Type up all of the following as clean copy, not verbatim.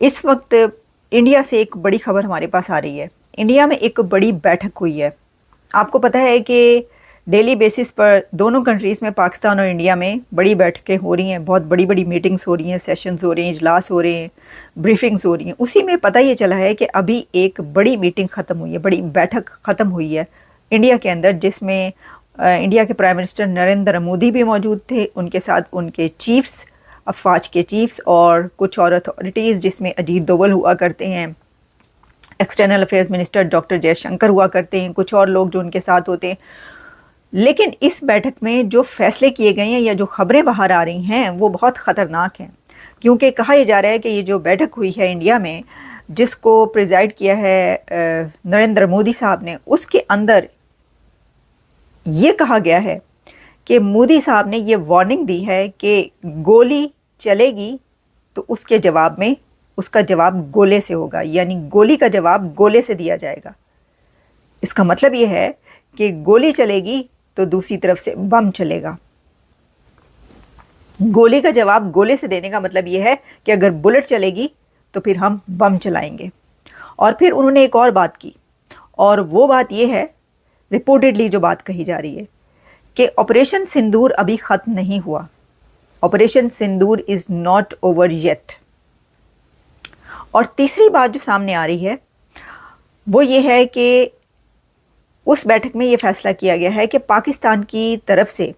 इस वक्त इंडिया से एक बड़ी खबर हमारे पास आ रही है। इंडिया में एक बड़ी बैठक हुई है। आपको पता है कि डेली बेसिस पर दोनों कंट्रीज़ में, पाकिस्तान और इंडिया में, बड़ी बैठकें हो रही हैं, बहुत बड़ी बड़ी मीटिंग्स हो रही हैं, सेशंस हो रहे हैं, इजलास हो रहे हैं, ब्रीफिंग्स हो रही हैं। उसी में पता ये चला है कि अभी एक बड़ी मीटिंग ख़त्म हुई है, बड़ी बैठक ख़त्म हुई है इंडिया के अंदर, जिसमें इंडिया के प्राइम मिनिस्टर नरेंद्र मोदी भी मौजूद थे, उनके साथ उनके चीफ्स, अफवाज के चीफ्स और कुछ और अथॉरिटीज़, जिसमें अजीत डोवल हुआ करते हैं, external affairs minister doctor Jaishankar हुआ करते हैं, कुछ और लोग जो उनके साथ होते हैं। लेकिन इस बैठक में जो फैसले किए गए हैं या जो खबरें बाहर आ रही हैं वो बहुत ख़तरनाक हैं, क्योंकि कहा यह जा रहा है कि ये जो बैठक हुई है इंडिया में, जिसको प्रिजाइड किया है नरेंद्र मोदी साहब ने, उसके अंदर ये कहा गया है कि मोदी साहब ने ये वार्निंग दी है कि गोली चलेगी तो उसके जवाब में उसका जवाब गोले से होगा, यानी गोली का जवाब गोले से दिया जाएगा। इसका मतलब ये है कि गोली चलेगी तो दूसरी तरफ से बम चलेगा। गोली का जवाब गोले से देने का मतलब ये है कि अगर बुलेट चलेगी तो फिर हम बम चलाएंगे। और फिर उन्होंने एक और बात की, और वो बात ये है, रिपोर्टेडली जो बात कही जा रही है, कि ऑपरेशन सिंदूर अभी ख़त्म नहीं हुआ। Operation Sindoor is not over yet. और तीसरी बात जो सामने आ रही है वो ये है कि उस बैठक में ये फैसला किया गया है कि पाकिस्तान की तरफ से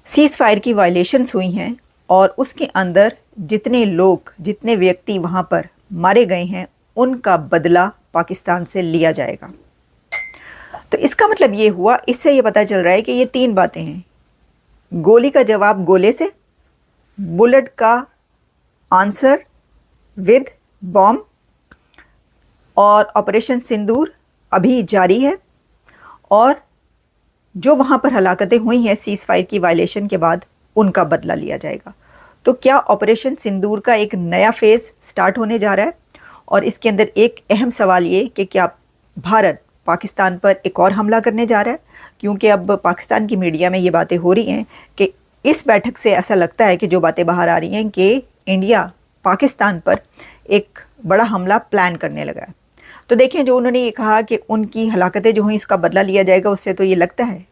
सीज़ फायर की वायलेशंस हुई हैं और उसके अंदर जितने लोग, जितने व्यक्ति वहाँ पर मारे गए हैं, उनका बदला पाकिस्तान से लिया जाएगा। तो इसका मतलब ये हुआ, इससे ये पता चल रहा है कि ये तीन बातें हैं: गोली का जवाब गोले से, बुलेट का आंसर विद बॉम्ब, और ऑपरेशन सिंदूर अभी जारी है, और जो वहाँ पर हलाकतें हुई हैं सीज़ फायर की वायलेशन के बाद, उनका बदला लिया जाएगा। तो क्या ऑपरेशन सिंदूर का एक नया फेज़ स्टार्ट होने जा रहा है? और इसके अंदर एक अहम सवाल ये कि क्या भारत पाकिस्तान पर एक और हमला करने जा रहा है? क्योंकि अब पाकिस्तान की मीडिया में ये बातें हो रही हैं कि इस बैठक से ऐसा लगता है कि जो बातें बाहर आ रही हैं कि इंडिया पाकिस्तान पर एक बड़ा हमला प्लान करने लगा है। तो देखें, जो उन्होंने ये कहा कि उनकी हलाकतें जो हुई उसका बदला लिया जाएगा, उससे तो ये लगता है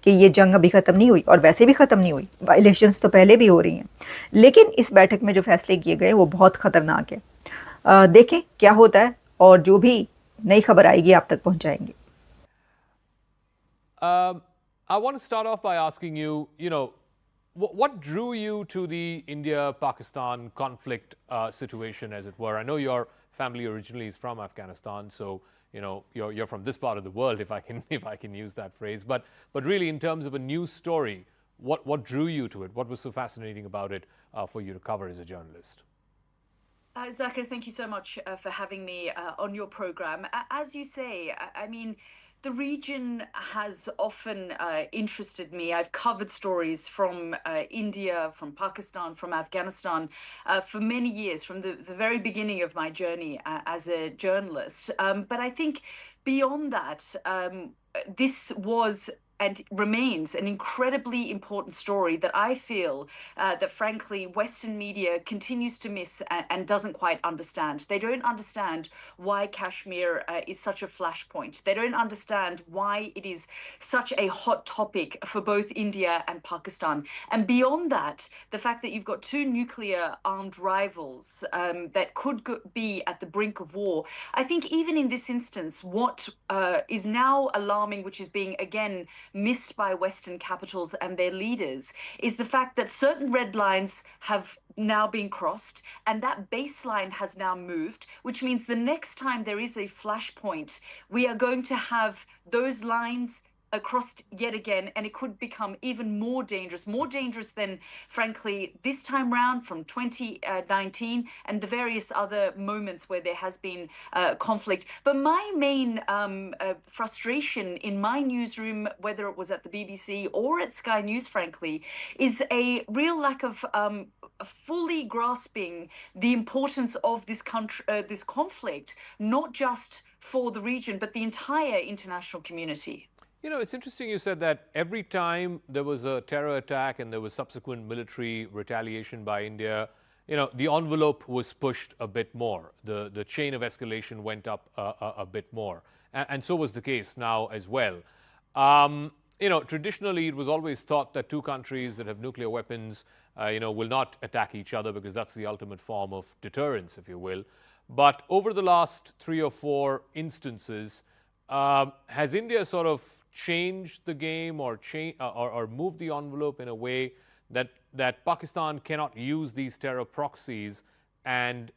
कि ये जंग अभी ख़त्म नहीं हुई, और वैसे भी ख़त्म नहीं हुई, वायलेशंस तो पहले भी हो रही हैं। लेकिन इस बैठक में जो फैसले किए गए वो बहुत ख़तरनाक है। देखें क्या होता है, और जो भी नई खबर आएगी आप तक पहुंचाएंगे। I want to start off by asking you, what drew you to the India-Pakistan conflict situation, as it were? I know your family originally is from Afghanistan, so you're from this part of the world, if I can use that phrase. But really, in terms of a news story, what drew you to it? What was so fascinating about it for you to cover as a journalist? Zakir, thank you so much for having me on your program. As you say, I mean, the region has often interested me. I've covered stories from India, from Pakistan, from Afghanistan for many years, from the very beginning of my journey as a journalist. But I think beyond that, this was and remains an incredibly important story that I feel that frankly Western media continues to miss and doesn't quite understand. They don't understand why Kashmir is such a flashpoint. They don't understand why it is such a hot topic for both India and Pakistan. And beyond that, the fact that you've got two nuclear armed rivals that could be at the brink of war. I think even in this instance, what is now alarming, which is being again missed by Western capitals and their leaders, is the fact that certain red lines have now been crossed and that baseline has now moved, which means the next time there is a flashpoint, we are going to have those lines across yet again, and it could become even more dangerous than, frankly, this time round from 2019 and the various other moments where there has been conflict. But my main frustration in my newsroom, whether it was at the BBC or at Sky News, frankly, is a real lack of fully grasping the importance of this country, this conflict, not just for the region, but the entire international community. It's interesting you said that every time there was a terror attack and there was subsequent military retaliation by India, the envelope was pushed a bit more. The chain of escalation went up a bit more. And so was the case now as well. Traditionally, it was always thought that two countries that have nuclear weapons, will not attack each other because that's the ultimate form of deterrence, if you will. But over the last 3 or 4 instances, has India sort of changed the game or moved the envelope in a way that Pakistan cannot use these terror proxies and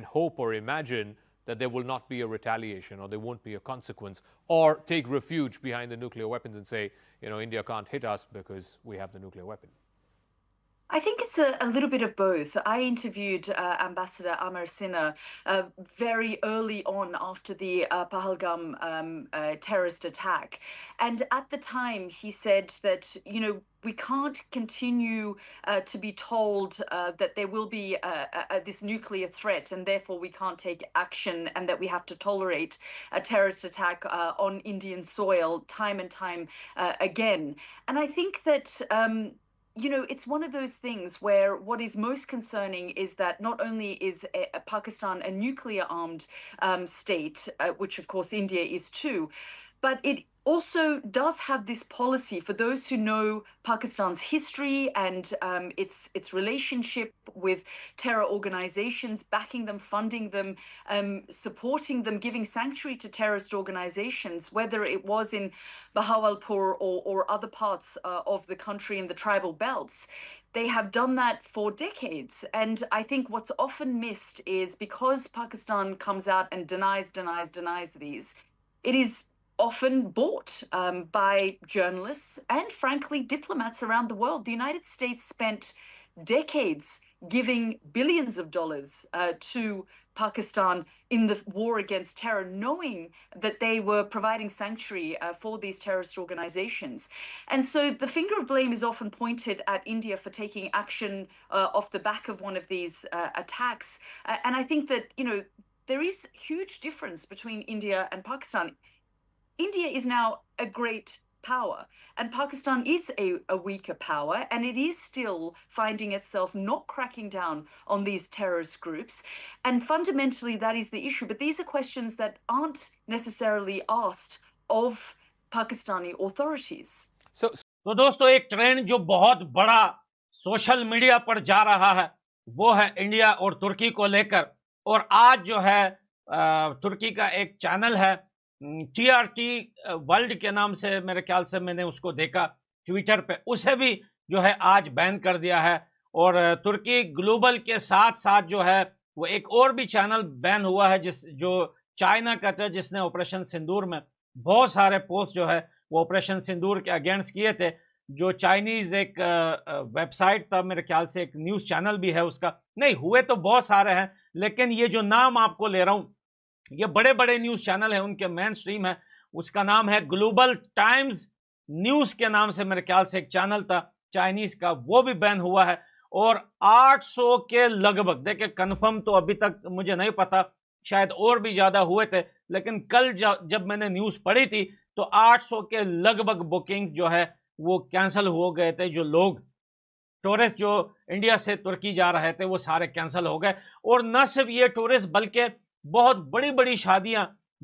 hope or imagine that there will not be a retaliation or there won't be a consequence, or take refuge behind the nuclear weapons and say, India can't hit us because we have the nuclear weapon? I think it's a little bit of both. I interviewed Ambassador Amar Sinha very early on after the Pahalgam terrorist attack. And at the time, he said that, we can't continue to be told that there will be this nuclear threat and therefore we can't take action, and that we have to tolerate a terrorist attack on Indian soil time and time again. And I think that it's one of those things where what is most concerning is that not only is Pakistan a nuclear armed state, which of course India is too, but it also does have this policy, for those who know Pakistan's history and its relationship with terror organizations, backing them, funding them, supporting them, giving sanctuary to terrorist organizations, whether it was in Bahawalpur or other parts of the country in the tribal belts. They have done that for decades. And I think what's often missed is, because Pakistan comes out and denies these, it is often bought by journalists and, frankly, diplomats around the world. The United States spent decades giving billions of dollars to Pakistan in the war against terror, knowing that they were providing sanctuary for these terrorist organizations. And so the finger of blame is often pointed at India for taking action off the back of one of these attacks. And I think that, there is huge difference between India and Pakistan. India is now a great power, and Pakistan is a weaker power, and it is still finding itself not cracking down on these terrorist groups. And fundamentally, that is the issue. But these are questions that aren't necessarily asked of Pakistani authorities. तो दोस्तों, एक trend जो बहुत बड़ा social media पर जा रहा है वो है इंडिया और तुर्की को लेकर। और आज जो है तुर्की का एक चैनल है TRT वर्ल्ड के नाम से, मेरे ख्याल से मैंने उसको देखा ट्विटर पे, उसे भी जो है आज बैन कर दिया है। और तुर्की ग्लोबल के साथ साथ जो है वो एक और भी चैनल बैन हुआ है जो चाइना का था, जिसने ऑपरेशन सिंदूर में बहुत सारे पोस्ट जो है वो ऑपरेशन सिंदूर के अगेंस्ट किए थे। जो चाइनीज एक वेबसाइट था, मेरे ख्याल से एक न्यूज चैनल भी है उसका, नहीं हुए तो बहुत सारे हैं, लेकिन ये जो नाम आपको ले रहा हूं ये बड़े बड़े न्यूज चैनल हैं, उनके मेन स्ट्रीम है। उसका नाम है ग्लोबल टाइम्स न्यूज के नाम से, मेरे ख्याल से एक चैनल था चाइनीज का, वो भी बैन हुआ है। और 800 के लगभग, देखिए कंफर्म तो अभी तक मुझे नहीं पता, शायद और भी ज्यादा हुए थे, लेकिन कल जब मैंने न्यूज पढ़ी थी तो 800 के लगभग बुकिंग्स जो है वो कैंसिल हो गए थे। जो लोग टूरिस्ट जो इंडिया से तुर्की जा रहे थे वो सारे कैंसिल हो गए। और न सिर्फ ये टूरिस्ट, बल्कि बहुत बड़ी बड़ी शादियां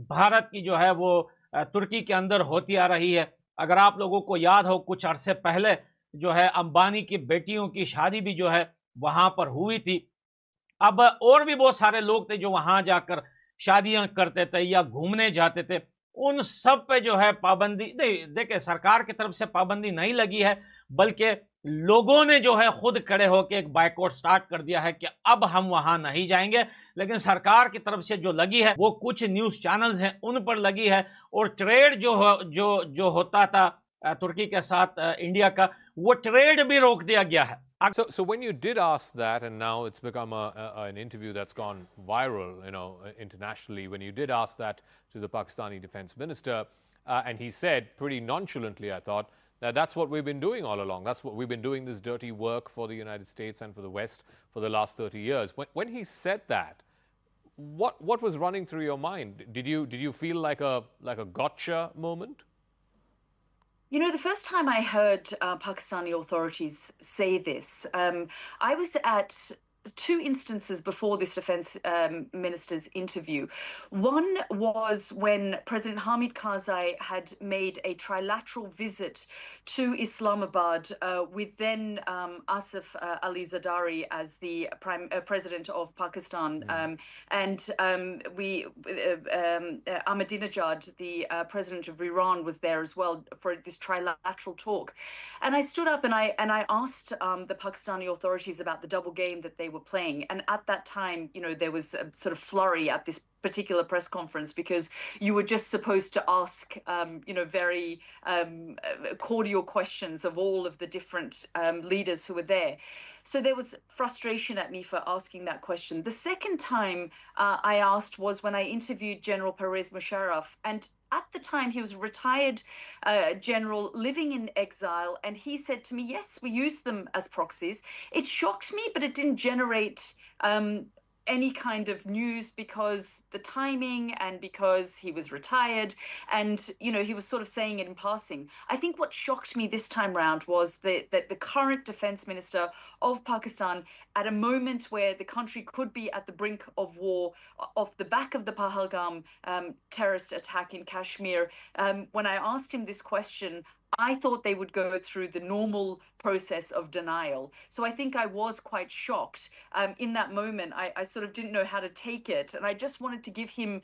भारत की जो है वो तुर्की के अंदर होती आ रही है। अगर आप लोगों को याद हो, कुछ अरसे पहले जो है अंबानी की बेटियों की शादी भी जो है वहां पर हुई थी। अब और भी बहुत सारे लोग थे जो वहां जाकर शादियां करते थे या घूमने जाते थे, उन सब पे जो है पाबंदी नहीं, देखिए सरकार की तरफ से पाबंदी नहीं लगी है, बल्कि लोगों ने जो है खुद खड़े होकर एक बायकॉट स्टार्ट कर दिया है कि अब हम वहां नहीं जाएंगे। लेकिन सरकार की तरफ से जो लगी है वो कुछ न्यूज चैनल्स हैं उन पर लगी है। और ट्रेड जो होता था तुर्की के साथ इंडिया का, वो ट्रेड भी रोक दिया गया है। So when you did ask that, and now it's become an interview that's gone viral, internationally, when you did ask that to the Pakistani defense minister, and he said pretty nonchalantly, I thought, that's what we've been doing all along. That's what we've been doing, this dirty work for the United States and for the West for the last 30 years. When he said that, what was running through your mind? Did you feel like a gotcha moment? The first time I heard Pakistani authorities say this, I was at two instances before this defense minister's interview. One was when President Hamid Karzai had made a trilateral visit to Islamabad with then Asif Ali Zardari as the president of Pakistan, and Ahmadinejad, the president of Iran, was there as well for this trilateral talk. And I stood up and I asked the Pakistani authorities about the double game that they were playing. And at that time, there was a sort of flurry at this particular press conference because you were just supposed to ask, very cordial questions of all of the different leaders who were there. So there was frustration at me for asking that question. The second time I asked was when I interviewed General Pervez Musharraf, and at the time he was a retired general living in exile, and he said to me, yes, we use them as proxies. It shocked me, but it didn't generate any kind of news because the timing and because he was retired and, he was sort of saying it in passing. I think what shocked me this time round was that the current defense minister of Pakistan, at a moment where the country could be at the brink of war, off the back of the Pahalgam terrorist attack in Kashmir, when I asked him this question, I thought they would go through the normal process of denial. So I think I was quite shocked. In that moment, I sort of didn't know how to take it. And I just wanted to give him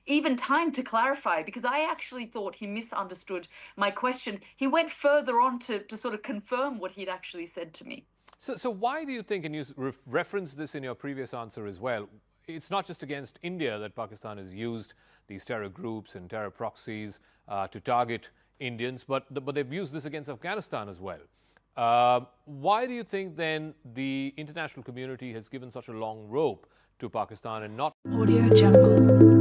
even time to clarify, because I actually thought he misunderstood my question. He went further on to sort of confirm what he'd actually said to me. So why do you think, and you referenced this in your previous answer as well, it's not just against India that Pakistan has used these terror groups and terror proxies to target Indians, but they've used this against Afghanistan as well. Why do you think then the international community has given such a long rope to Pakistan and not? Audio Jungle.